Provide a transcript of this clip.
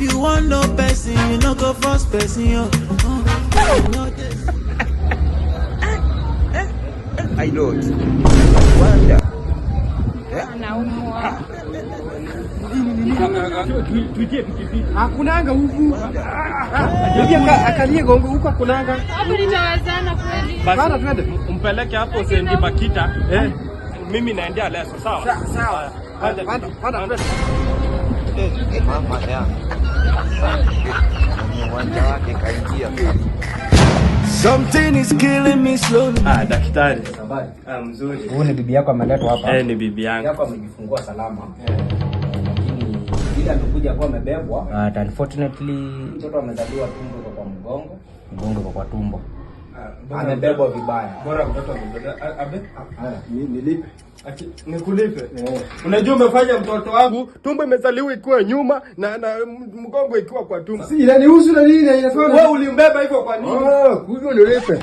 If you want no person, you no go first person, yo. I don't wonder. Hakunanga huku. Ndio akalie gongo huko kunanga. Hapo nitawezana kweli. Bana twende. Umpeleke hapo sendi Bakita. Mimi naendea leso, sawa? Sawa. Panda twende. Mama ya. Uwanja wake kaingia. Something is killing me slowly. Daktari. Habari. Mzuri. Huyu ni bibi yako ameletwa hapa. Ni bibi yangu. Yako amejifungua salama. Lakini bila amekuja kwa amebebwa. Unfortunately mtoto amezaliwa tumbo kwa mgongo kwa tumbo. Amebebwa vibaya. Bora mtoto amebebwa. Haya, nilipe. Nikulipe. Unajua umefanya mtoto wangu tumbo imezaliwa ikiwa nyuma na mgongo ikiwa kwa tumbo. Si inanihusu na nini inafanya? Wewe ulimbeba hivyo kwa nini? Hivyo nilipe.